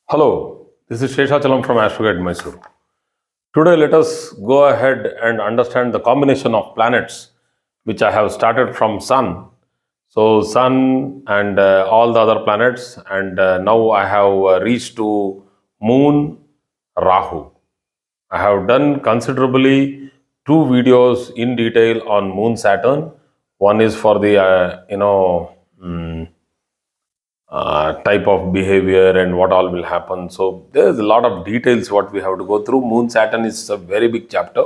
Hello, this is Sheshachalam from Astrology Mysore. Today, let us go ahead and understand the combination of planets which I have started from Sun. So, Sun and all the other planets, and now I have reached to Moon Rahu. I have done considerably two videos in detail on Moon Saturn. One is for the type of behavior and what all will happen. So there's a lot of details what we have to go through. Moon Saturn is a very big chapter.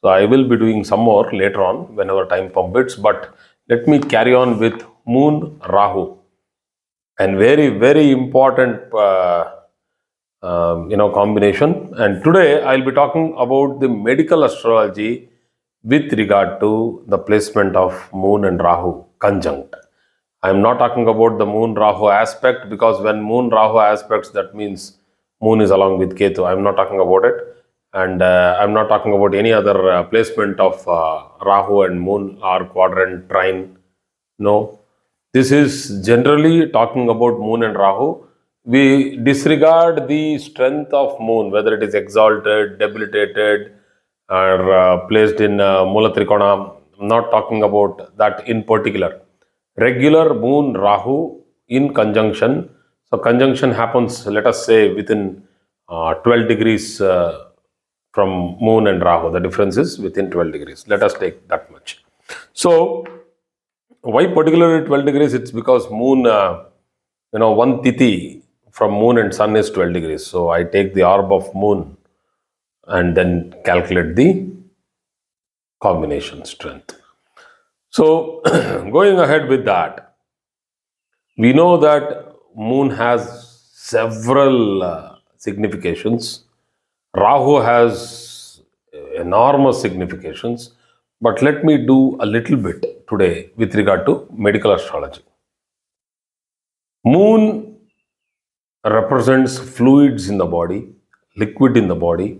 So I will be doing some more later on whenever time permits. But let me carry on with Moon Rahu, and very important combination. And today I'll be talking about the medical astrology with regard to the placement of Moon and Rahu conjunct. I am not talking about the Moon Rahu aspect, because when Moon Rahu aspects, that means Moon is along with Ketu. I am not talking about it, and I am not talking about any other placement of Rahu and Moon or quadrant, trine. No, this is generally talking about Moon and Rahu. We disregard the strength of Moon, whether it is exalted, debilitated, or placed in Mula Trikona. I am not talking about that in particular. Regular Moon Rahu in conjunction. So conjunction happens, let us say, within 12 degrees from Moon and Rahu. The difference is within 12 degrees. Let us take that much. So why particularly 12 degrees? It's because Moon, one Tithi from Moon and Sun is 12 degrees. So I take the orb of Moon and then calculate the combination strength. So, going ahead with that, we know that Moon has several significations. Rahu has enormous significations. But let me do a little bit today with regard to medical astrology. Moon represents fluids in the body, liquid in the body,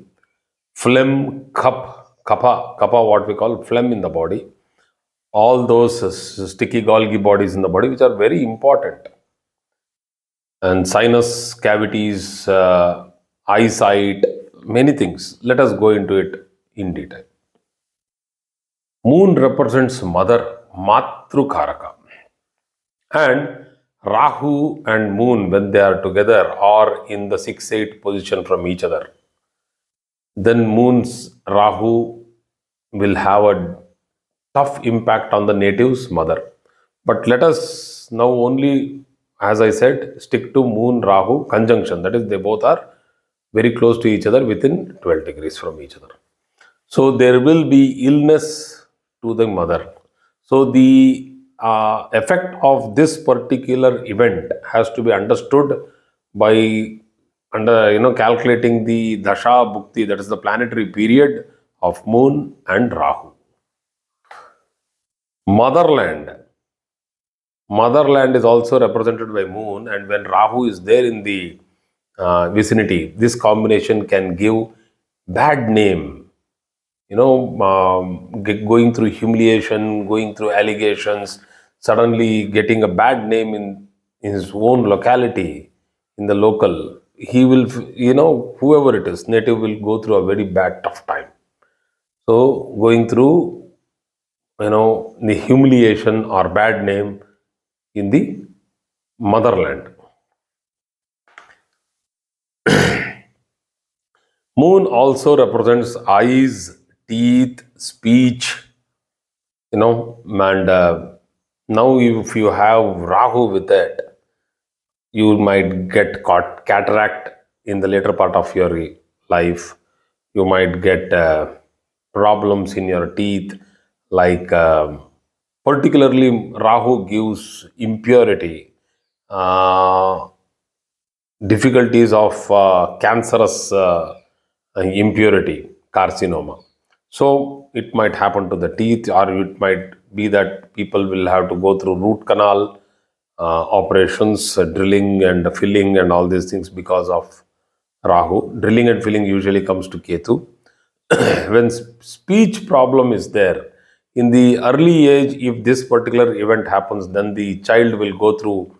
phlegm, kapha, what we call phlegm in the body. All those sticky Golgi bodies in the body, which are very important. And sinus cavities, eyesight, many things. Let us go into it in detail. Moon represents mother, Matrukaraka. And Rahu and Moon, when they are together, are in the 6-8 position from each other. Then Moon's Rahu will have a tough impact on the native's mother. But let us now only, as I said, stick to Moon Rahu conjunction. That is, they both are very close to each other, within 12 degrees from each other. So there will be illness to the mother. So the effect of this particular event has to be understood by calculating the Dasha Bhukti, that is the planetary period of Moon and Rahu. Motherland is also represented by Moon, and when Rahu is there in the vicinity, this combination can give bad name. Going through humiliation, going through allegations, suddenly getting a bad name in his own locality, in the local. He will, whoever it is, native will go through a very bad, tough time. So, going through the humiliation or bad name in the motherland. Moon also represents eyes, teeth, speech, and now if you have Rahu with it, you might get caught cataract in the later part of your life. You might get problems in your teeth. Like particularly Rahu gives impurity, difficulties of cancerous impurity, carcinoma. So it might happen to the teeth, or it might be that people will have to go through root canal operations, drilling and filling and all these things because of Rahu. Drilling and filling usually comes to Ketu. When speech problem is there, in the early age, if this particular event happens, then the child will go through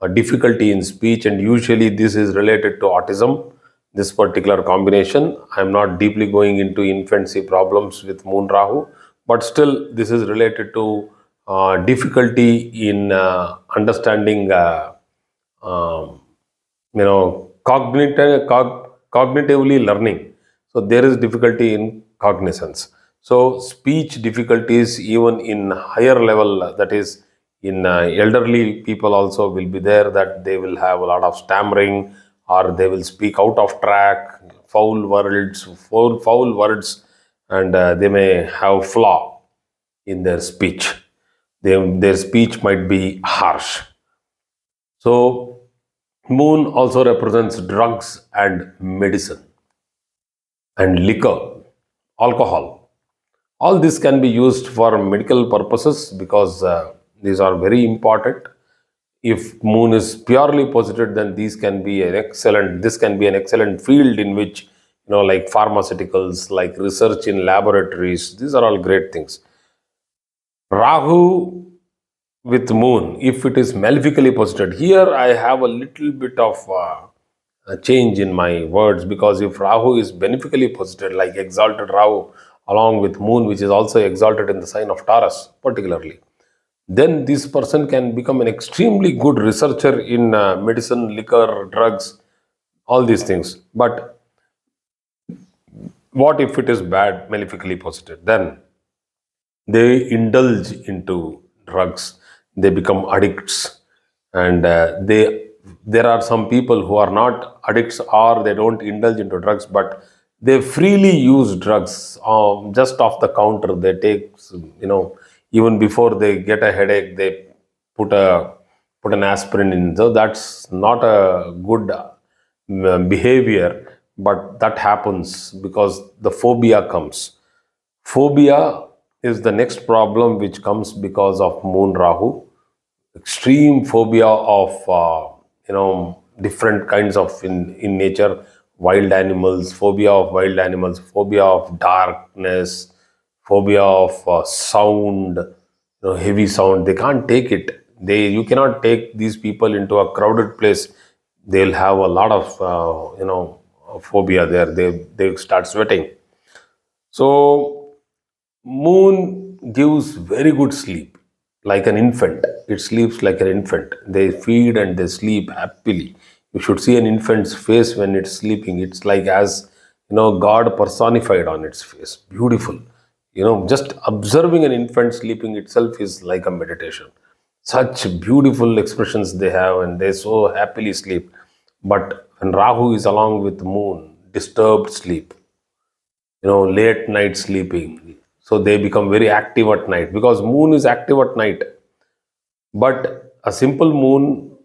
difficulty in speech, and usually this is related to autism, this particular combination. I am not deeply going into infancy problems with Moon Rahu, but still this is related to difficulty in understanding um, cognitively learning. So there is difficulty in cognizance. So speech difficulties even in higher level, that is in elderly people also will be there, that they will have a lot of stammering, or they will speak out of track, foul words, and they may have flaw in their speech. Their speech might be harsh. So Moon also represents drugs and medicine and liquor, alcohol. All this can be used for medical purposes because these are very important. If Moon is purely positive, then these can be an excellent. This can be an excellent field in which, like pharmaceuticals, like research in laboratories. These are all great things. Rahu with Moon, if it is malefically posited, here I have a little bit of a change in my words, because if Rahu is beneficially posited, like exalted Rahu along with Moon, which is also exalted in the sign of Taurus particularly, then this person can become an extremely good researcher in medicine, liquor, drugs, all these things. But what if it is bad, malefically posited? Then they indulge into drugs, they become addicts, and there are some people who are not addicts, or they don't indulge into drugs, but they freely use drugs just off the counter. They take, even before they get a headache, they put a put an aspirin in. So that's not a good behavior, but that happens because the phobia comes. Phobia is the next problem which comes because of Moon Rahu. Extreme phobia of different kinds of in nature, wild animals, phobia of wild animals, phobia of darkness, phobia of sound, heavy sound. They can't take it. You cannot take these people into a crowded place. They'll have a lot of phobia there. They start sweating. So Moon gives very good sleep, like an infant. It sleeps like an infant. They feed and they sleep happily. You should see an infant's face when it's sleeping. It's like as God personified on its face. Beautiful. Just observing an infant sleeping itself is like a meditation. Such beautiful expressions they have, and they so happily sleep. But when Rahu is along with Moon, disturbed sleep, late night sleeping. So they become very active at night because Moon is active at night. But a simple Moon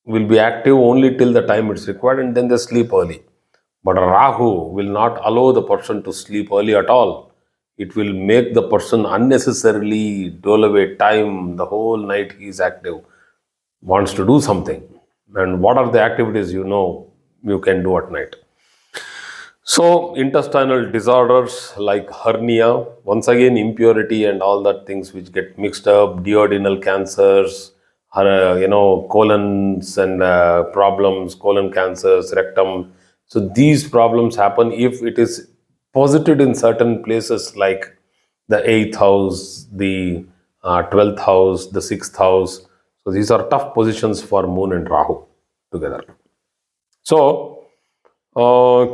will be active only till the time it's required, and then they sleep early. But a Rahu will not allow the person to sleep early at all. It will make the person unnecessarily dole away time. The whole night he is active, wants to do something. And what are the activities you can do at night? So, intestinal disorders like hernia, once again impurity and all that things which get mixed up, duodenal cancers, colons and problems, colon cancers, rectum. So these problems happen if it is posited in certain places like the 8th house, the 12th house, the 6th house. So these are tough positions for Moon and Rahu together. So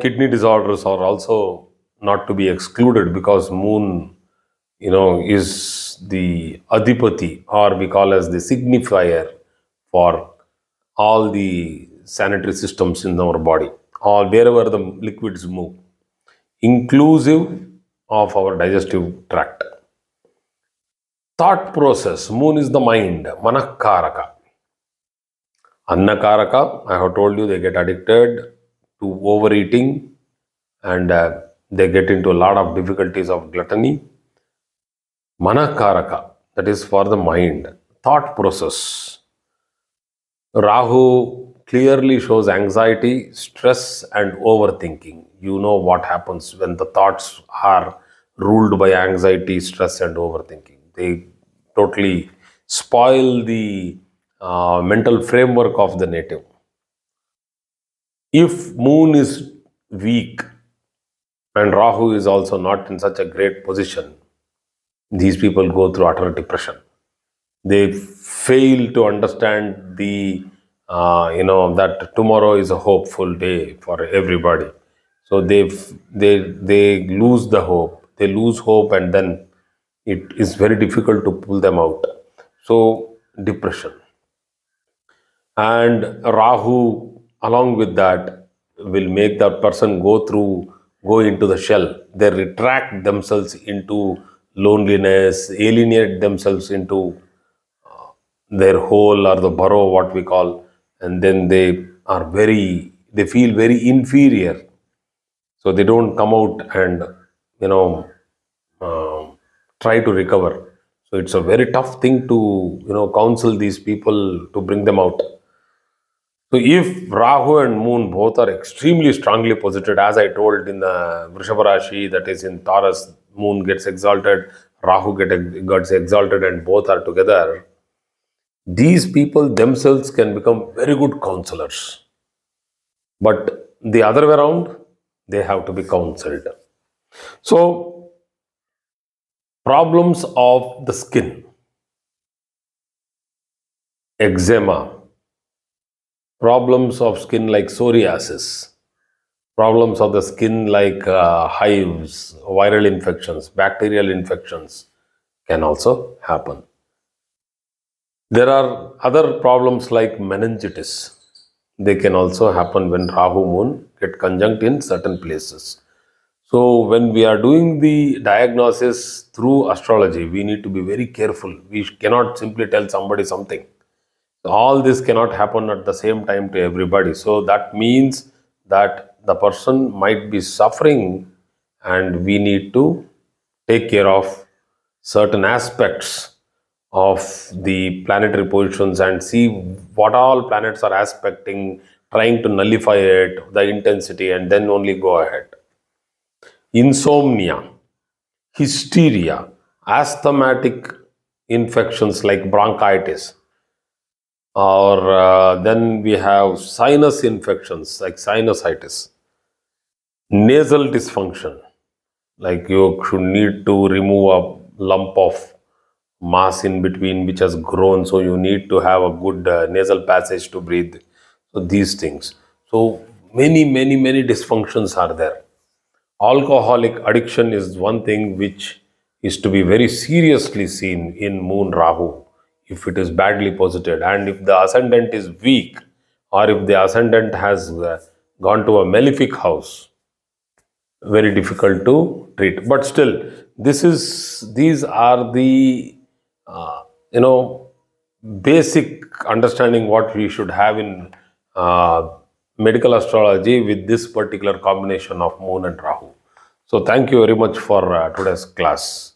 kidney disorders are also not to be excluded because Moon, is the adipati, or we call as the signifier for all the sanitary systems in our body, or wherever the liquids move, inclusive of our digestive tract. Thought process, Moon is the mind, Manakaraka. Annakaraka, I have told you, they get addicted to overeating, and they get into a lot of difficulties of gluttony. Manakaraka, that is for the mind, thought process. Rahu clearly shows anxiety, stress, and overthinking. You know what happens when the thoughts are ruled by anxiety, stress, and overthinking. They totally spoil the mental framework of the native. If moon is weak and Rahu is also not in such a great position, these people go through utter depression. They fail to understand that tomorrow is a hopeful day for everybody. So they lose the hope. They lose hope, and then it is very difficult to pull them out. So depression. And Rahu, along with that, will make that person go into the shell. They retract themselves into loneliness, alienate themselves into their hole or the burrow, what we call, and then they feel very inferior. So they don't come out and, you know, uh, try to recover. So it's a very tough thing to, counsel these people to bring them out. So if Rahu and Moon both are extremely strongly posited, as I told in the Vrishabha Rashi, that is in Taurus, Moon gets exalted, Rahu gets exalted, and both are together, these people themselves can become very good counselors. But the other way around, they have to be counseled. So, problems of the skin, eczema, problems of skin like psoriasis, problems of the skin like hives, viral infections, bacterial infections can also happen. There are other problems like meningitis. They can also happen when Rahu Moon get conjunct in certain places. So when we are doing the diagnosis through astrology, we need to be very careful. We cannot simply tell somebody something. All this cannot happen at the same time to everybody. So that means that the person might be suffering, and we need to take care of certain aspects of the planetary positions and see what all planets are aspecting, trying to nullify it, the intensity, and then only go ahead. Insomnia, hysteria, asthmatic infections like bronchitis, or then we have sinus infections like sinusitis, nasal dysfunction, like you should need to remove a lump of mass in between which has grown, so you need to have a good nasal passage to breathe. So these things. So many dysfunctions are there. Alcoholic addiction is one thing which is to be very seriously seen in Moon Rahu if it is badly posited, and if the ascendant is weak, or if the ascendant has gone to a malefic house, very difficult to treat. But still, these are the uh, you know basic understanding what we should have in medical astrology with this particular combination of Moon and Rahu. So thank you very much for today's class.